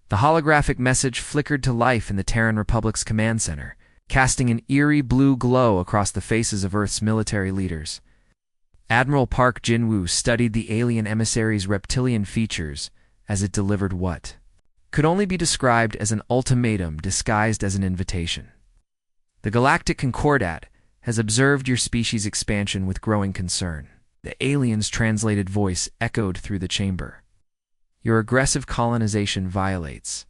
The holographic message flickered to life in the Terran Republic's command center, casting an eerie blue glow across the faces of Earth's military leaders. Admiral Park Jin-woo studied the alien emissary's reptilian features as it delivered what could only be described as an ultimatum disguised as an invitation. The Galactic Concordat has observed your species' expansion with growing concern. The alien's translated voice echoed through the chamber. Your aggressive colonization violates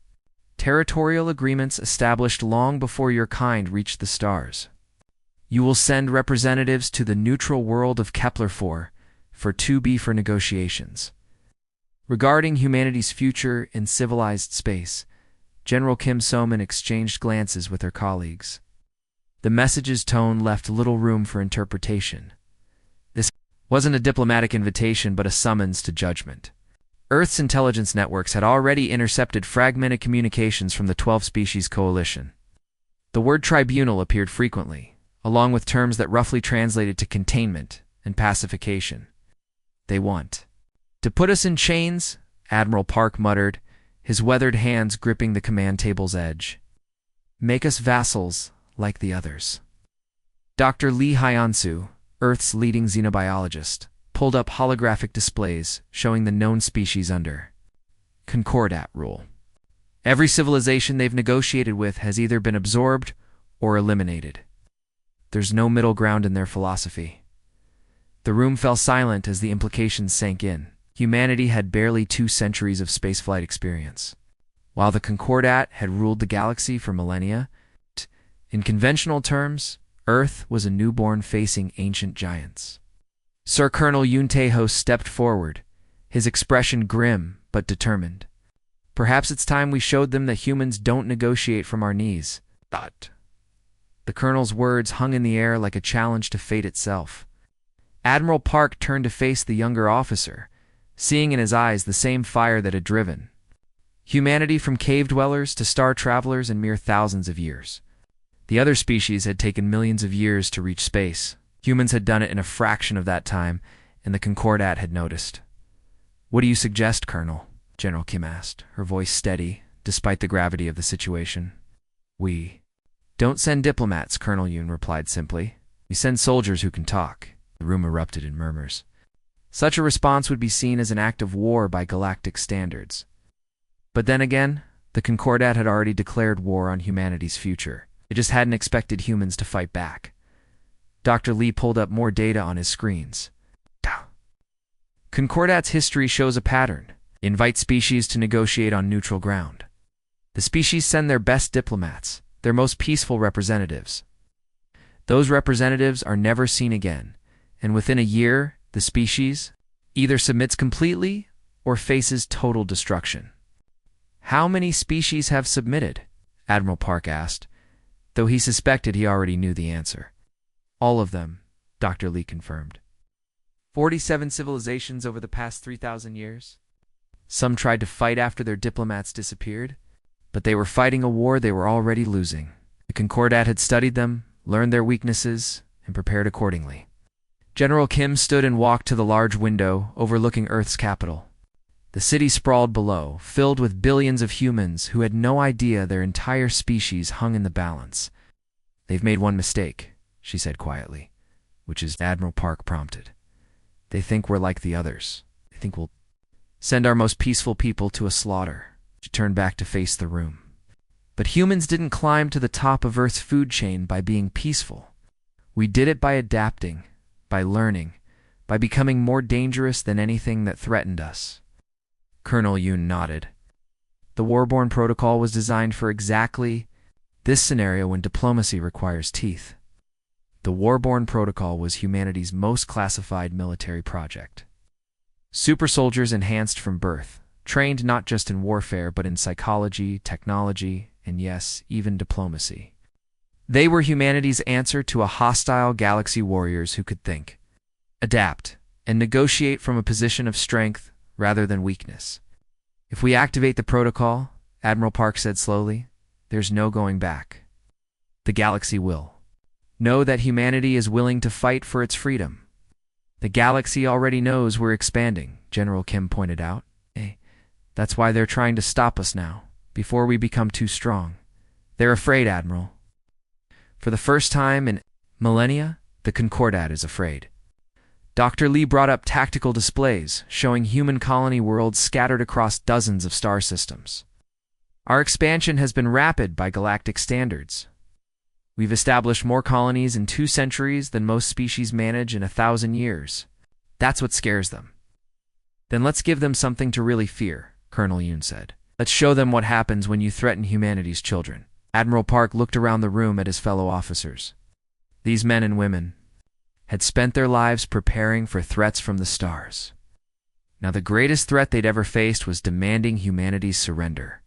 territorial agreements established long before your kind reached the stars. You will send representatives to the neutral world of Kepler-4 for 2B for negotiations. Regarding humanity's future in civilized space, General Kim So-min exchanged glances with her colleagues. The message's tone left little room for interpretation. This wasn't a diplomatic invitation but a summons to judgment. Earth's intelligence networks had already intercepted fragmented communications from the 12-species coalition. The word tribunal appeared frequently, along with terms that roughly translated to containment and pacification. They want to put us in chains, Admiral Park muttered, his weathered hands gripping the command table's edge. Make us vassals like the others. Dr. Lee Hyansu, Earth's leading xenobiologist, pulled up holographic displays showing the known species under Concordat rule. Every civilization they've negotiated with has either been absorbed or eliminated. There's no middle ground in their philosophy. The room fell silent as the implications sank in. Humanity had barely 2 centuries of spaceflight experience, while the Concordat had ruled the galaxy for millennia. In conventional terms, Earth was a newborn facing ancient giants. Sir Colonel Yoon Tae-ho stepped forward, his expression grim but determined. Perhaps it's time we showed them that humans don't negotiate from our knees. The colonel's words hung in the air like a challenge to fate itself. Admiral Park turned to face the younger officer, seeing in his eyes the same fire that had driven humanity from cave-dwellers to star travelers in mere thousands of years. The other species had taken millions of years to reach space. Humans had done it in a fraction of that time, and the Concordat had noticed. What do you suggest, Colonel? General Kim asked, her voice steady, despite the gravity of the situation. We don't send diplomats, Colonel Yoon replied simply. We send soldiers who can talk. The room erupted in murmurs. Such a response would be seen as an act of war by galactic standards. But then again, the Concordat had already declared war on humanity's future. It just hadn't expected humans to fight back. Dr. Lee pulled up more data on his screens. Concordat's history shows a pattern. Invite species to negotiate on neutral ground. The species send their best diplomats, their most peaceful representatives. Those representatives are never seen again, and within a year, the species either submits completely or faces total destruction. How many species have submitted? Admiral Park asked, though he suspected he already knew the answer. All of them, Dr. Lee confirmed. 47 civilizations over the past 3,000 years. Some tried to fight after their diplomats disappeared, but they were fighting a war they were already losing. The Concordat had studied them, learned their weaknesses, and prepared accordingly. General Kim stood and walked to the large window overlooking Earth's capital. The city sprawled below, filled with billions of humans who had no idea their entire species hung in the balance. They've made one mistake, she said quietly, which is Admiral Park prompted. They think we're like the others. They think we'll send our most peaceful people to a slaughter. She turned back to face the room. But humans didn't climb to the top of Earth's food chain by being peaceful. We did it by adapting, by learning, by becoming more dangerous than anything that threatened us. Colonel Yoon nodded. The Warborn protocol was designed for exactly this scenario when diplomacy requires teeth. The Warborn protocol was humanity's most classified military project. Super soldiers enhanced from birth, trained not just in warfare but in psychology, technology, and yes, even diplomacy. They were humanity's answer to a hostile galaxy warriors who could think, adapt, and negotiate from a position of strength rather than weakness. If we activate the protocol, Admiral Park said slowly, there's no going back. The galaxy will know that humanity is willing to fight for its freedom. The galaxy already knows we're expanding, General Kim pointed out. That's why they're trying to stop us now, before we become too strong. They're afraid, Admiral. For the first time in millennia, the Concordat is afraid. Dr. Lee brought up tactical displays showing human colony worlds scattered across dozens of star systems. Our expansion has been rapid by galactic standards. We've established more colonies in 2 centuries than most species manage in 1,000 years. That's what scares them. Then let's give them something to really fear, Colonel Yoon said. Let's show them what happens when you threaten humanity's children. Admiral Park looked around the room at his fellow officers. These men and women had spent their lives preparing for threats from the stars. Now the greatest threat they'd ever faced was demanding humanity's surrender.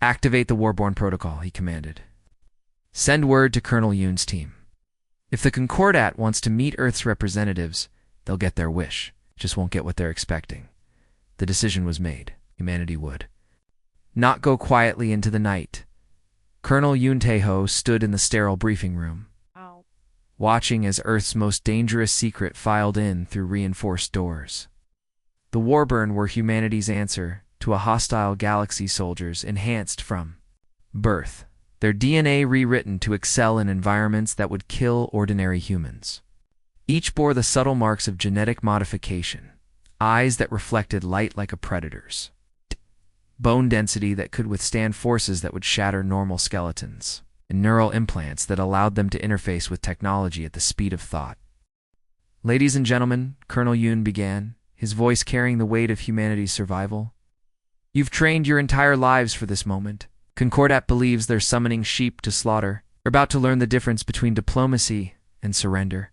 Activate the Warborn protocol, he commanded. Send word to Colonel Yoon's team. If the Concordat wants to meet Earth's representatives, they'll get their wish. Just won't get what they're expecting. The decision was made. Humanity would not go quietly into the night. Colonel Yoon Tae-ho stood in the sterile briefing room, watching as Earth's most dangerous secret filed in through reinforced doors. The Warborn were humanity's answer to a hostile galaxy soldiers enhanced from birth, their DNA rewritten to excel in environments that would kill ordinary humans. Each bore the subtle marks of genetic modification, eyes that reflected light like a predator's, bone density that could withstand forces that would shatter normal skeletons, and neural implants that allowed them to interface with technology at the speed of thought. Ladies and gentlemen, Colonel Yoon began, his voice carrying the weight of humanity's survival. You've trained your entire lives for this moment. Concordat believes they're summoning sheep to slaughter. They're about to learn the difference between diplomacy and surrender.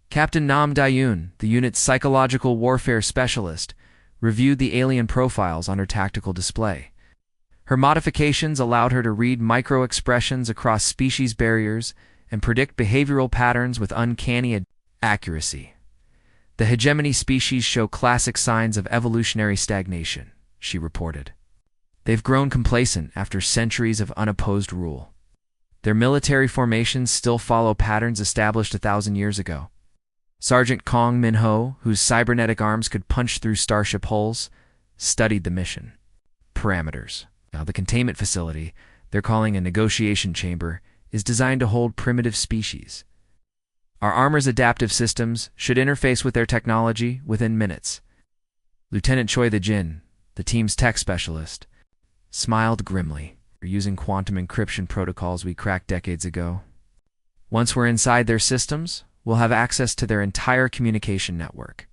Captain Nam Dae-yoon, the unit's psychological warfare specialist, reviewed the alien profiles on her tactical display. Her modifications allowed her to read micro-expressions across species barriers and predict behavioral patterns with uncanny accuracy. The hegemony species show classic signs of evolutionary stagnation, she reported. They've grown complacent after centuries of unopposed rule. Their military formations still follow patterns established 1,000 years ago. Sergeant Kong Min-ho, whose cybernetic arms could punch through starship hulls, studied the mission parameters. Now, the containment facility, they're calling a negotiation chamber, is designed to hold primitive species. Our armor's adaptive systems should interface with their technology within minutes. Lieutenant Choi the-jin, the team's tech specialist, smiled grimly. We're using quantum encryption protocols we cracked decades ago. Once we're inside their systems, we'll have access to their entire communication network.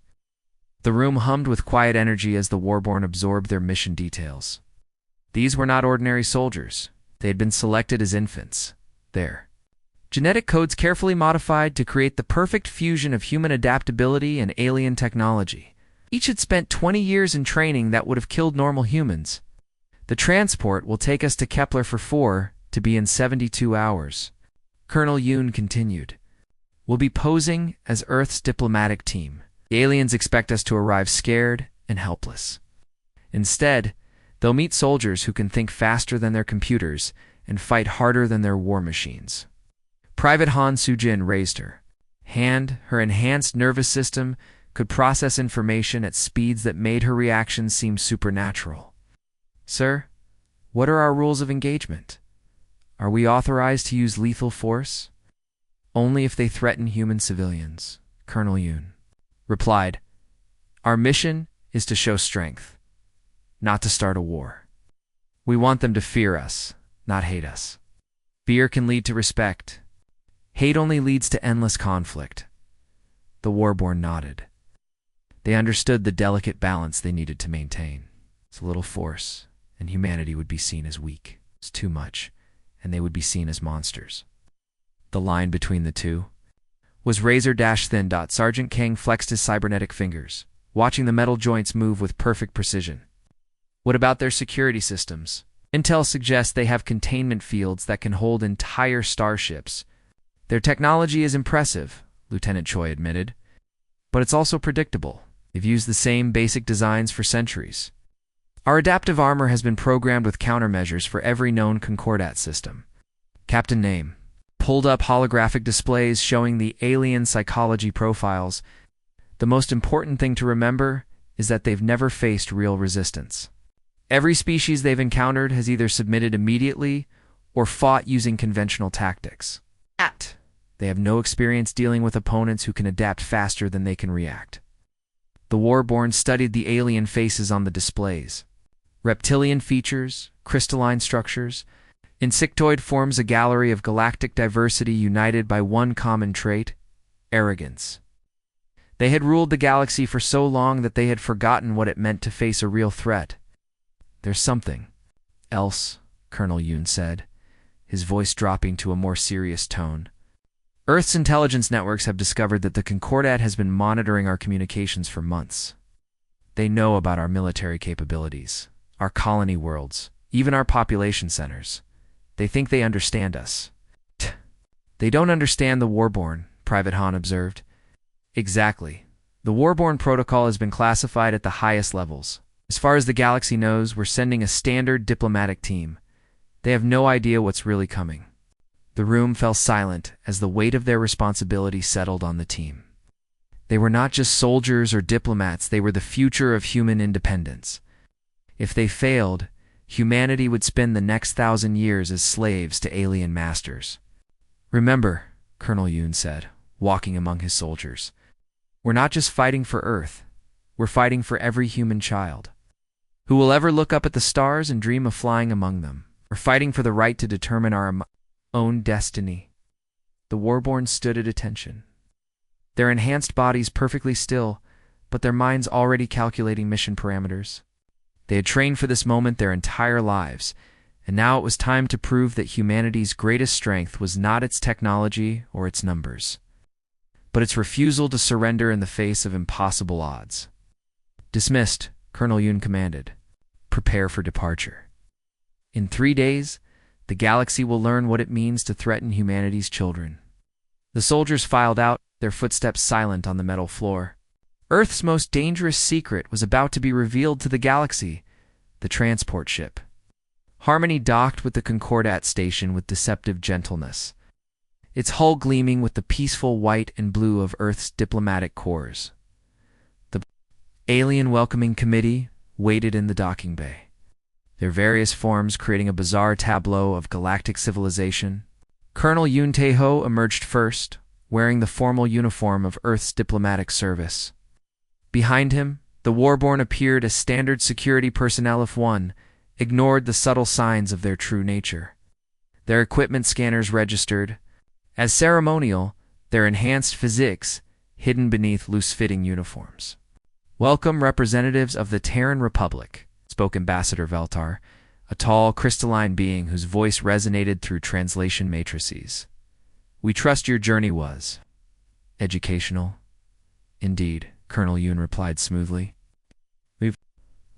The room hummed with quiet energy as the Warborn absorbed their mission details. These were not ordinary soldiers. They had been selected as infants. Their genetic codes carefully modified to create the perfect fusion of human adaptability and alien technology. Each had spent 20 years in training that would have killed normal humans. The transport will take us to Kepler for 4 to be in 72 hours. Colonel Yoon continued. We'll be posing as Earth's diplomatic team. The aliens expect us to arrive scared and helpless. Instead, they'll meet soldiers who can think faster than their computers and fight harder than their war machines. Private Han Soo-jin raised her hand. Her enhanced nervous system could process information at speeds that made her reactions seem supernatural. Sir, what are our rules of engagement? Are we authorized to use lethal force? Only if they threaten human civilians, Colonel Yoon replied. Our mission is to show strength, not to start a war. We want them to fear us, not hate us. Fear can lead to respect. Hate only leads to endless conflict. The Warborn nodded. They understood the delicate balance they needed to maintain. It's a little force, and humanity would be seen as weak. It's too much, and they would be seen as monsters. The line between the two was razor-thin. Sergeant Kang flexed his cybernetic fingers, watching the metal joints move with perfect precision. What about their security systems? Intel suggests they have containment fields that can hold entire starships. Their technology is impressive, Lieutenant Choi admitted, but it's also predictable. They've used the same basic designs for centuries. Our adaptive armor has been programmed with countermeasures for every known Concordat system. Captain Name pulled up holographic displays showing the alien psychology profiles. The most important thing to remember is that they've never faced real resistance. Every species they've encountered has either submitted immediately or fought using conventional tactics. They have no experience dealing with opponents who can adapt faster than they can react. The Warborn studied the alien faces on the displays. Reptilian features, crystalline structures, insectoid forms, a gallery of galactic diversity united by one common trait: arrogance. They had ruled the galaxy for so long that they had forgotten what it meant to face a real threat. "There's something else," Colonel Yoon said, his voice dropping to a more serious tone. "Earth's intelligence networks have discovered that the Concordat has been monitoring our communications for months. They know about our military capabilities, our colony worlds, even our population centers. They think they understand us." "They don't understand the Warborn," Private Han observed. "Exactly. The Warborn protocol has been classified at the highest levels. As far as the galaxy knows, we're sending a standard diplomatic team. They have no idea what's really coming." The room fell silent as the weight of their responsibility settled on the team. They were not just soldiers or diplomats, they were the future of human independence. If they failed, humanity would spend the next 1,000 years as slaves to alien masters. "Remember," Colonel Yoon said, walking among his soldiers, "we're not just fighting for Earth, we're fighting for every human child who will ever look up at the stars and dream of flying among them. We're fighting for the right to determine our own destiny." The Warborn stood at attention, their enhanced bodies perfectly still, but their minds already calculating mission parameters. They had trained for this moment their entire lives, and now it was time to prove that humanity's greatest strength was not its technology or its numbers, but its refusal to surrender in the face of impossible odds. "Dismissed," Colonel Yoon commanded. "Prepare for departure. In 3 days, the galaxy will learn what it means to threaten humanity's children." The soldiers filed out, their footsteps silent on the metal floor. Earth's most dangerous secret was about to be revealed to the galaxy: the transport ship. Harmony docked with the Concordat station with deceptive gentleness, its hull gleaming with the peaceful white and blue of Earth's diplomatic corps. The alien welcoming committee waited in the docking bay, their various forms creating a bizarre tableau of galactic civilization. Colonel Yoon Tae-ho emerged first, wearing the formal uniform of Earth's diplomatic service. Behind him, the Warborn appeared as standard security personnel if one ignored the subtle signs of their true nature. Their equipment scanners registered as ceremonial their enhanced physiques hidden beneath loose-fitting uniforms. "Welcome, representatives of the Terran Republic," spoke Ambassador Veltar, a tall, crystalline being whose voice resonated through translation matrices. "We trust your journey was educational." "Indeed," Colonel Yoon replied smoothly. "We've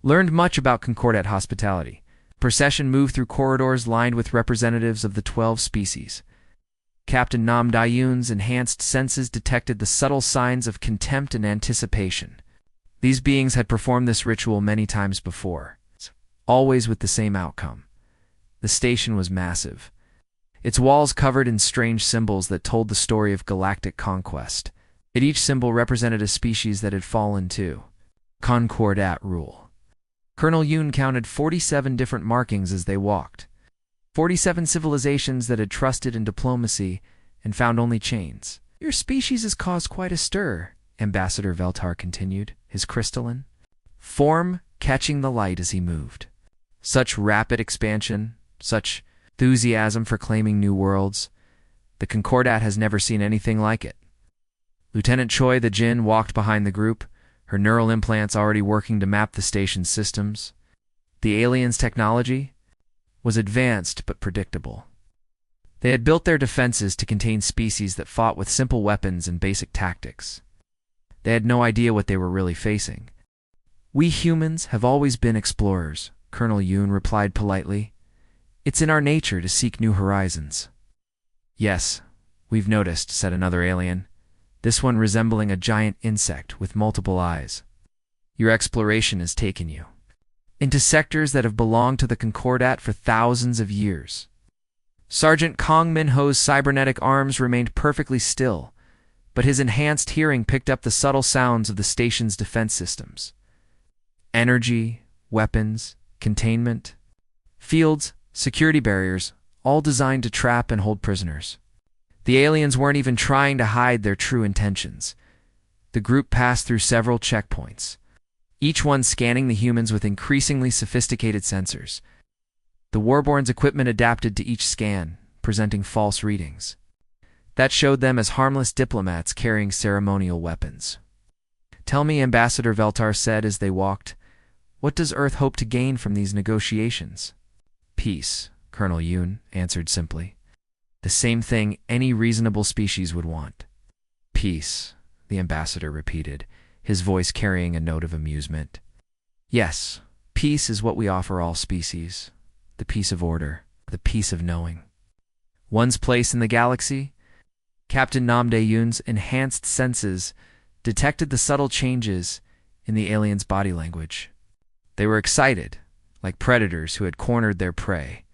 learned much about Concordat hospitality." The procession moved through corridors lined with representatives of the 12 species. Captain Nam Dayun's enhanced senses detected the subtle signs of contempt and anticipation. These beings had performed this ritual many times before, always with the same outcome. The station was massive, its walls covered in strange symbols that told the story of galactic conquest. Yet each symbol represented a species that had fallen to Concordat rule. Colonel Yoon counted 47 different markings as they walked. 47 civilizations that had trusted in diplomacy and found only chains. "Your species has caused quite a stir," Ambassador Veltar continued, his crystalline form catching the light as he moved. "Such rapid expansion, such enthusiasm for claiming new worlds. The Concordat has never seen anything like it." Lieutenant Choi the Jin walked behind the group, her neural implants already working to map the station's systems. The aliens' technology was advanced but predictable. They had built their defenses to contain species that fought with simple weapons and basic tactics. They had no idea what they were really facing. "We humans have always been explorers," Colonel Yoon replied politely. "It's in our nature to seek new horizons." "Yes, we've noticed," said another alien, this one resembling a giant insect with multiple eyes. "Your exploration has taken you into sectors that have belonged to the Concordat for thousands of years." Sergeant Kong Min-ho's cybernetic arms remained perfectly still, but his enhanced hearing picked up the subtle sounds of the station's defense systems. Energy, weapons, containment, fields, security barriers, all designed to trap and hold prisoners. The aliens weren't even trying to hide their true intentions. The group passed through several checkpoints, each one scanning the humans with increasingly sophisticated sensors. The Warborn's equipment adapted to each scan, presenting false readings. That showed them as harmless diplomats carrying ceremonial weapons. "Tell me," Ambassador Veltar said as they walked, "what does Earth hope to gain from these negotiations?" "Peace," Colonel Yoon answered simply. "The same thing any reasonable species would want." "Peace," the ambassador repeated, his voice carrying a note of amusement. "Yes, peace is what we offer all species. The peace of order, the peace of knowing. One's place in the galaxy?" Captain Nam Dae-yoon's enhanced senses detected the subtle changes in the aliens' body language. They were excited, like predators who had cornered their prey.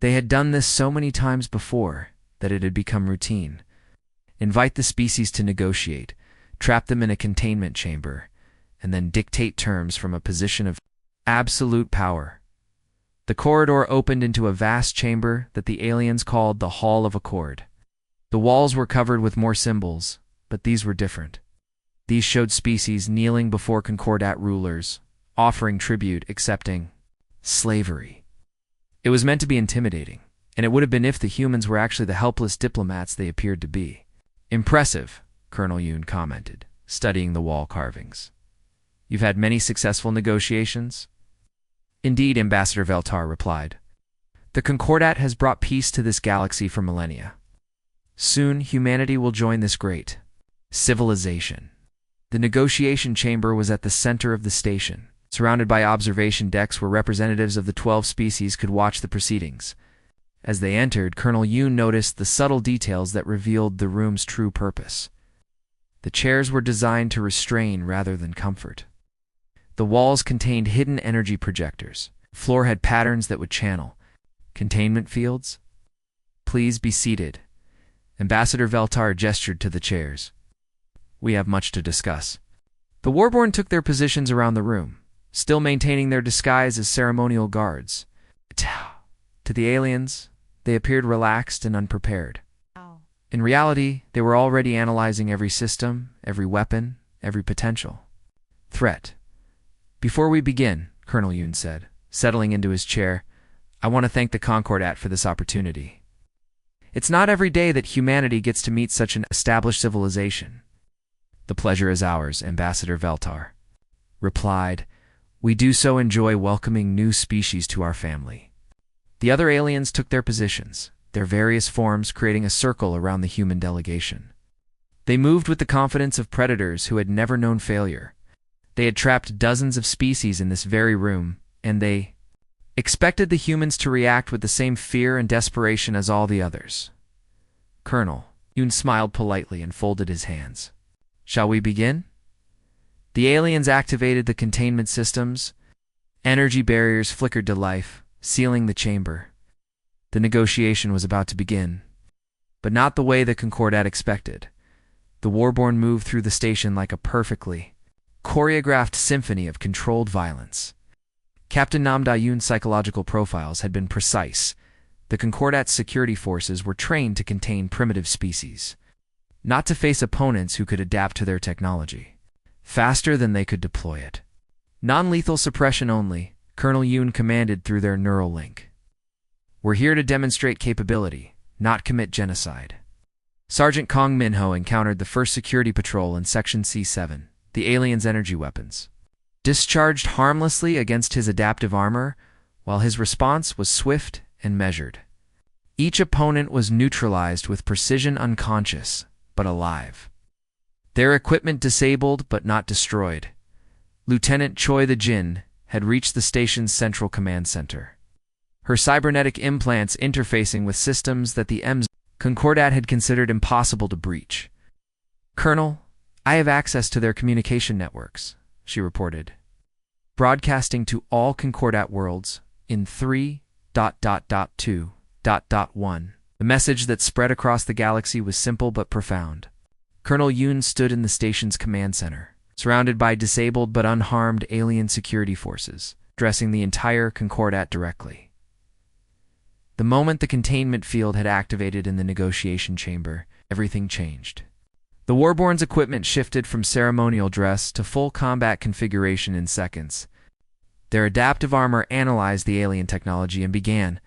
They had done this so many times before that it had become routine. Invite the species to negotiate, trap them in a containment chamber, and then dictate terms from a position of absolute power. The corridor opened into a vast chamber that the aliens called the Hall of Accord. The walls were covered with more symbols, but these were different. These showed species kneeling before Concordat rulers, offering tribute, accepting slavery. It was meant to be intimidating, and it would have been if the humans were actually the helpless diplomats they appeared to be. "Impressive," Colonel Yoon commented, studying the wall carvings. "You've had many successful negotiations?" "Indeed," Ambassador Veltar replied. "The Concordat has brought peace to this galaxy for millennia. Soon, humanity will join this great civilization." The negotiation chamber was at the center of the station, surrounded by observation decks where representatives of the 12 species could watch the proceedings. As they entered, Colonel Yoon noticed the subtle details that revealed the room's true purpose. The chairs were designed to restrain rather than comfort. The walls contained hidden energy projectors. The floor had patterns that would channel containment fields. "Please be seated." Ambassador Veltar gestured to the chairs. "We have much to discuss." The Warborn took their positions around the room, still maintaining their disguise as ceremonial guards. To the aliens, they appeared relaxed and unprepared. In reality, they were already analyzing every system, every weapon, every potential threat. "Before we begin," Colonel Yoon said, settling into his chair, "I want to thank the Concordat for this opportunity. It's not every day that humanity gets to meet such an established civilization." "The pleasure is ours," Ambassador Veltar replied. "We do so enjoy welcoming new species to our family." The other aliens took their positions, their various forms creating a circle around the human delegation. They moved with the confidence of predators who had never known failure. They had trapped dozens of species in this very room, and they expected the humans to react with the same fear and desperation as all the others. "Colonel," Yoon smiled politely and folded his hands. "Shall we begin?" The aliens activated the containment systems. Energy barriers flickered to life, sealing the chamber. The negotiation was about to begin, but not the way the Concordat expected. The Warborn moved through the station like a perfectly choreographed symphony of controlled violence. Captain Nam Da-yoon's psychological profiles had been precise. The Concordat's security forces were trained to contain primitive species, not to face opponents who could adapt to their technology faster than they could deploy it. "Non-lethal suppression only," Colonel Yoon commanded through their neural link. "We're here to demonstrate capability, not commit genocide." Sergeant Kong Minho encountered the first security patrol in Section C7, the aliens' energy weapons, discharged harmlessly against his adaptive armor, while his response was swift and measured. Each opponent was neutralized with precision, unconscious, but alive. Their equipment disabled but not destroyed. Lieutenant Choi the Jin had reached the station's central command center, her cybernetic implants interfacing with systems that the EMS Concordat had considered impossible to breach. "Colonel, I have access to their communication networks," she reported, broadcasting to all Concordat worlds in 3.2.1. The message that spread across the galaxy was simple but profound. Colonel Yoon stood in the station's command center, surrounded by disabled but unharmed alien security forces. addressing the entire Concordat directly. The moment the containment field had activated in the negotiation chamber, everything changed. The Warborn's equipment shifted from ceremonial dress to full combat configuration in seconds. Their adaptive armor analyzed the alien technology and began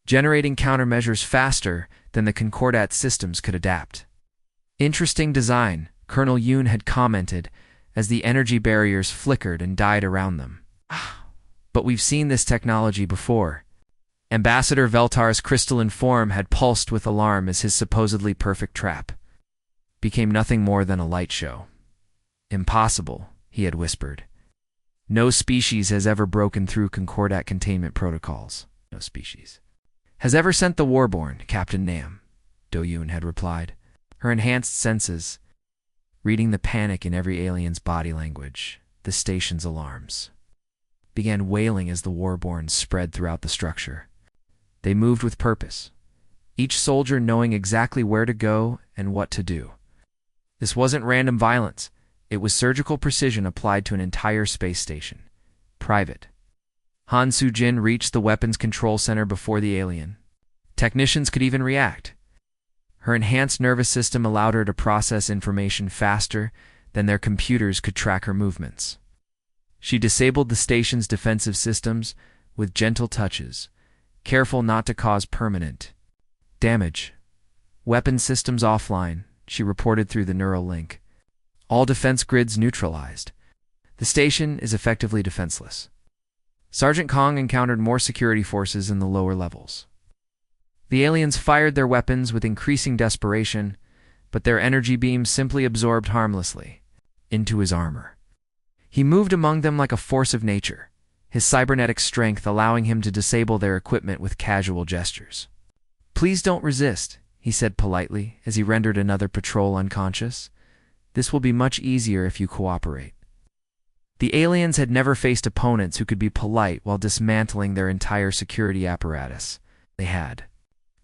generating countermeasures faster than the Concordat systems could adapt. "Interesting design," Colonel Yoon had commented as the energy barriers flickered and died around them. "But we've seen this technology before." Ambassador Veltar's crystalline form had pulsed with alarm as his supposedly perfect trap became nothing more than a light show. "Impossible," he had whispered. "No species has ever broken through Concordat containment protocols. No species has ever sent the Warborn, Captain Nam," Do-Yoon had replied, her enhanced senses reading the panic in every alien's body language. The station's alarms began wailing as the Warborn spread throughout the structure. They moved with purpose, each soldier knowing exactly where to go and what to do. This wasn't random violence. It was surgical precision applied to an entire space station. Private Han Soo-jin reached the weapons control center before the alien. Technicians could even react. Her enhanced nervous system allowed her to process information faster than their computers could track her movements. She disabled the station's defensive systems with gentle touches, careful not to cause permanent damage. "Weapon systems offline," she reported through the neural link. "All defense grids neutralized. The station is effectively defenseless." Sergeant Kong encountered more security forces in the lower levels. The aliens fired their weapons with increasing desperation, but their energy beams simply absorbed harmlessly into his armor. He moved among them like a force of nature, his cybernetic strength allowing him to disable their equipment with casual gestures. "Please don't resist," he said politely as he rendered another patrol unconscious. "This will be much easier if you cooperate." The aliens had never faced opponents who could be polite while dismantling their entire security apparatus. They had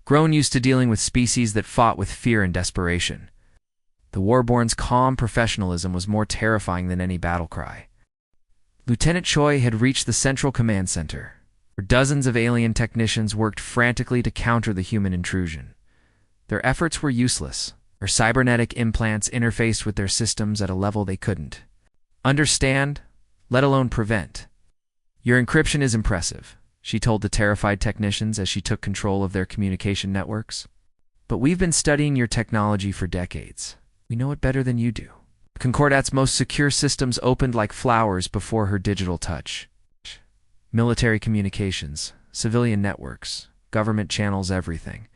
grown used to dealing with species that fought with fear and desperation. The Warborn's calm professionalism was more terrifying than any battle cry. Lieutenant Choi had reached the central command center, where dozens of alien technicians worked frantically to counter the human intrusion. Their efforts were useless. Their cybernetic implants interfaced with their systems at a level they couldn't understand, let alone prevent. "Your encryption is impressive," she told the terrified technicians as she took control of their communication networks. "But we've been studying your technology for decades. We know it better than you do." Concordat's most secure systems opened like flowers before her digital touch. Military communications, civilian networks, government channels, everything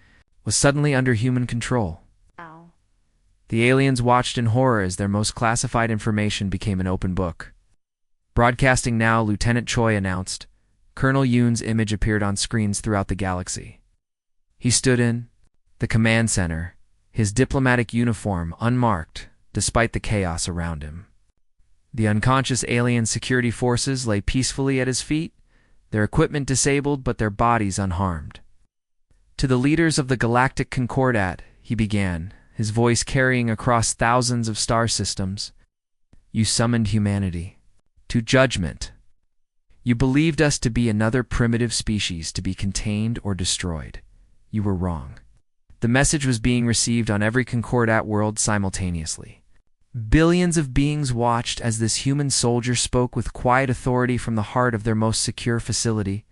was suddenly under human control. The aliens watched in horror as their most classified information became an open book. "Broadcasting now," Lieutenant Choi announced. Colonel Yoon's image appeared on screens throughout the galaxy. He stood in the command center, his diplomatic uniform unmarked despite the chaos around him. The unconscious alien security forces lay peacefully at his feet, their equipment disabled but their bodies unharmed. "To the leaders of the Galactic Concordat," he began, his voice carrying across thousands of star systems. "You summoned humanity to judgment. You believed us to be another primitive species to be contained or destroyed. You were wrong." The message was being received on every Concordat world simultaneously. Billions of beings watched as this human soldier spoke with quiet authority from the heart of their most secure facility.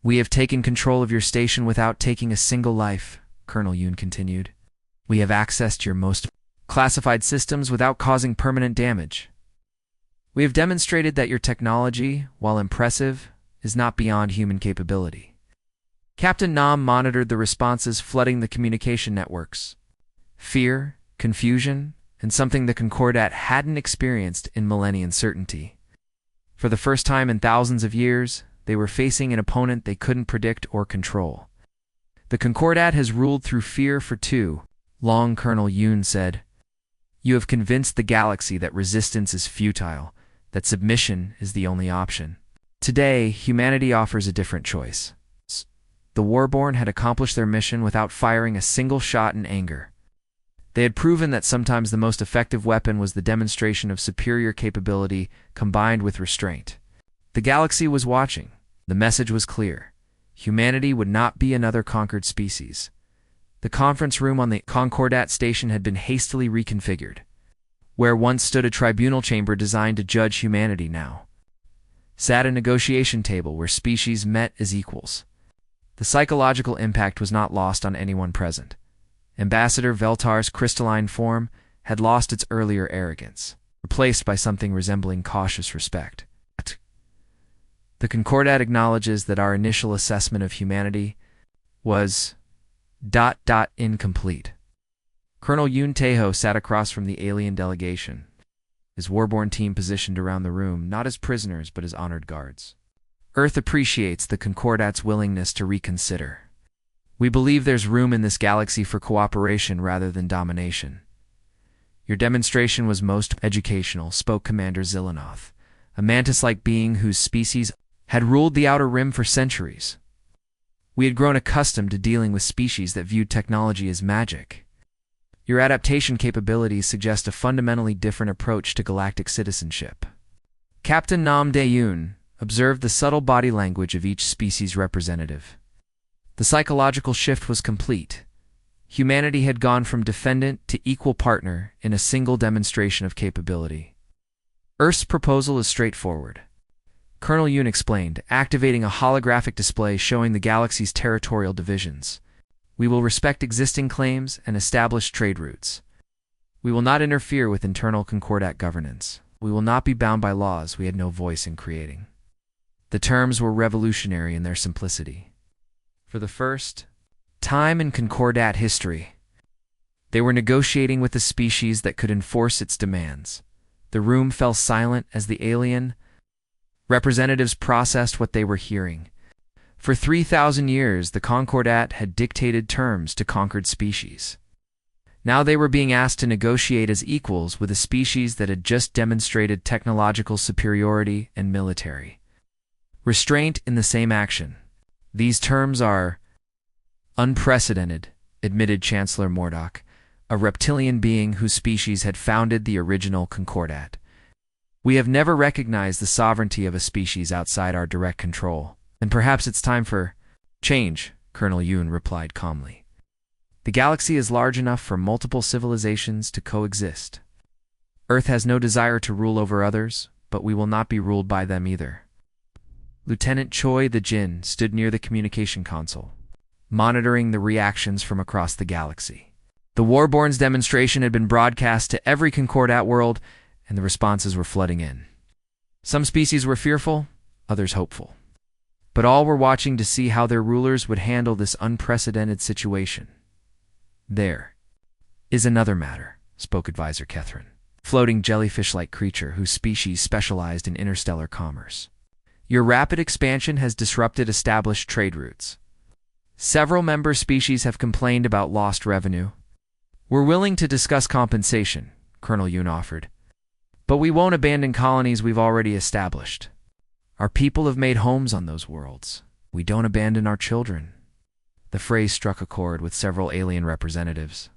"We have taken control of your station without taking a single life," Colonel Yoon continued. "We have accessed your most classified systems without causing permanent damage. We have demonstrated that your technology, while impressive, is not beyond human capability." Captain Nam monitored the responses flooding the communication networks. Fear, confusion, and something the Concordat hadn't experienced in millennian certainty. For the first time in thousands of years, they were facing an opponent they couldn't predict or control. "The Concordat has ruled through fear for too long," Colonel Yoon said. "You have convinced the galaxy that resistance is futile, that submission is the only option. Today, humanity offers a different choice." The Warborn had accomplished their mission without firing a single shot in anger. They had proven that sometimes the most effective weapon was the demonstration of superior capability combined with restraint. The galaxy was watching. The message was clear. Humanity would not be another conquered species. The conference room on the Concordat station had been hastily reconfigured. Where once stood a tribunal chamber designed to judge humanity now sat a negotiation table where species met as equals. The psychological impact was not lost on anyone present. Ambassador Veltar's crystalline form had lost its earlier arrogance, replaced by something resembling cautious respect. The Concordat acknowledges that our initial assessment of humanity was ... incomplete. Colonel Yun Teho sat across from the alien delegation, his Warborn team positioned around the room not as prisoners but as honored guards. Earth appreciates the Concordat's willingness to reconsider. We believe there's room in this galaxy for cooperation rather than domination. Your demonstration was most educational, spoke Commander Zilanoth, a mantis-like being whose species had ruled the Outer Rim for centuries. We had grown accustomed to dealing with species that viewed technology as magic. Your adaptation capabilities suggest a fundamentally different approach to galactic citizenship. Captain Nam Dae-yoon observed the subtle body language of each species representative. The psychological shift was complete. Humanity had gone from defendant to equal partner in a single demonstration of capability. Earth's proposal is straightforward. Colonel Yoon explained, activating a holographic display showing the galaxy's territorial divisions. We will respect existing claims and establish trade routes. We will not interfere with internal Concordat governance. We will not be bound by laws we had no voice in creating. The terms were revolutionary in their simplicity. For the first time in Concordat history, they were negotiating with a species that could enforce its demands. The room fell silent as the alien representatives processed what they were hearing. For 3,000 years, the Concordat had dictated terms to conquered species. Now they were being asked to negotiate as equals with a species that had just demonstrated technological superiority and military restraint in the same action. These terms are unprecedented, admitted Chancellor Mordok, a reptilian being whose species had founded the original Concordat. We have never recognized the sovereignty of a species outside our direct control, and perhaps it's time for change, Colonel Yoon replied calmly. The galaxy is large enough for multiple civilizations to coexist. Earth has no desire to rule over others, but we will not be ruled by them either. Lieutenant Choi the Jin stood near the communication console, monitoring the reactions from across the galaxy. The Warborn's demonstration had been broadcast to every Concordat world, and the responses were flooding in. Some species were fearful, others hopeful. But all were watching to see how their rulers would handle this unprecedented situation. There is another matter, spoke Advisor Kethryn, floating jellyfish-like creature whose species specialized in interstellar commerce. Your rapid expansion has disrupted established trade routes. Several member species have complained about lost revenue. We're willing to discuss compensation, Colonel Yoon offered. But we won't abandon colonies we've already established. Our people have made homes on those worlds. We don't abandon our children. The phrase struck a chord with several alien representatives.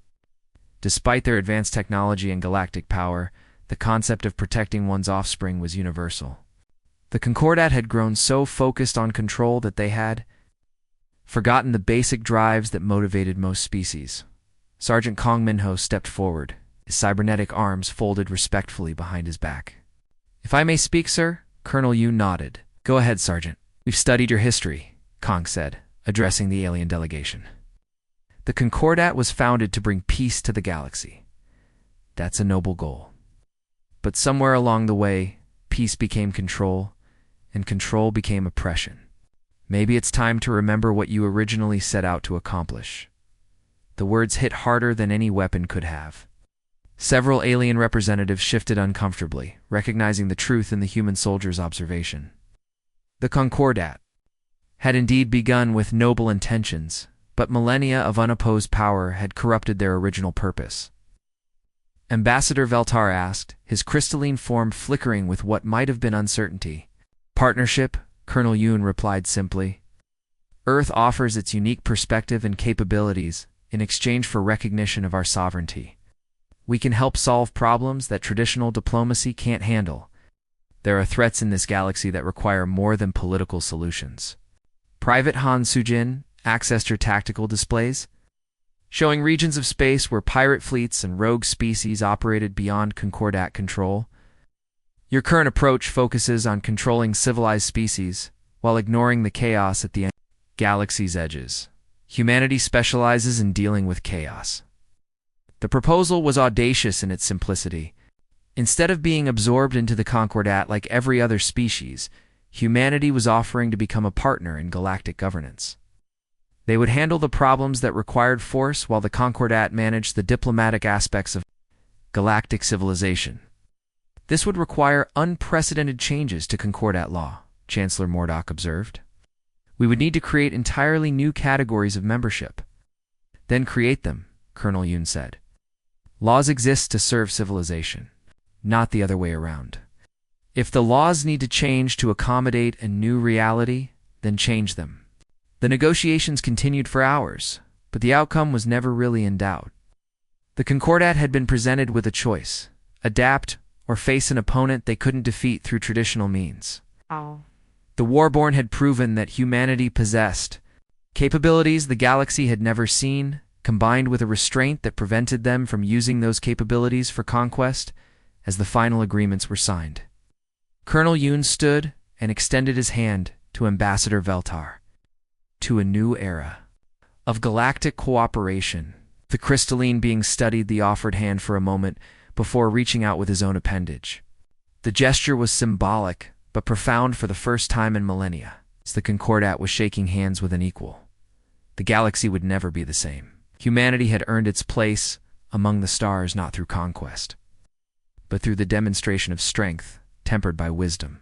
Despite their advanced technology and galactic power, the concept of protecting one's offspring was universal. The Concordat had grown so focused on control that they had forgotten the basic drives that motivated most species. Sergeant Kong Minho stepped forward, his cybernetic arms folded respectfully behind his back. If I may speak, sir? Colonel Yoon nodded. Go ahead, Sergeant. We've studied your history, Kong said, addressing the alien delegation. The Concordat was founded to bring peace to the galaxy. That's a noble goal. But somewhere along the way, peace became control, and control became oppression. Maybe it's time to remember what you originally set out to accomplish. The words hit harder than any weapon could have. Several alien representatives shifted uncomfortably, recognizing the truth in the human soldier's observation. The Concordat had indeed begun with noble intentions, but millennia of unopposed power had corrupted their original purpose. Ambassador Veltar asked, his crystalline form flickering with what might have been uncertainty. Partnership, Colonel Yoon replied simply. Earth offers its unique perspective and capabilities in exchange for recognition of our sovereignty. We can help solve problems that traditional diplomacy can't handle. There are threats in this galaxy that require more than political solutions. Private Han Sujin accessed her tactical displays, showing regions of space where pirate fleets and rogue species operated beyond Concordat control. Your current approach focuses on controlling civilized species while ignoring the chaos at the galaxy's edges. Humanity specializes in dealing with chaos. The proposal was audacious in its simplicity. Instead of being absorbed into the Concordat like every other species, humanity was offering to become a partner in galactic governance. They would handle the problems that required force while the Concordat managed the diplomatic aspects of galactic civilization. This would require unprecedented changes to Concordat law, Chancellor Mordock observed. We would need to create entirely new categories of membership. Then create them, Colonel Yoon said. Laws exist to serve civilization, not the other way around. If the laws need to change to accommodate a new reality, then change them. The negotiations continued for hours, but the outcome was never really in doubt. The Concordat had been presented with a choice: adapt or face an opponent they couldn't defeat through traditional means. Oh. The Warborn had proven that humanity possessed capabilities the galaxy had never seen, combined with a restraint that prevented them from using those capabilities for conquest as the final agreements were signed. Colonel Yoon stood and extended his hand to Ambassador Veltar. To a new era of galactic cooperation. The crystalline being studied the offered hand for a moment before reaching out with his own appendage. The gesture was symbolic, but profound for the first time in millennia, as the Concordat was shaking hands with an equal. The galaxy would never be the same. Humanity had earned its place among the stars not through conquest, but through the demonstration of strength tempered by wisdom.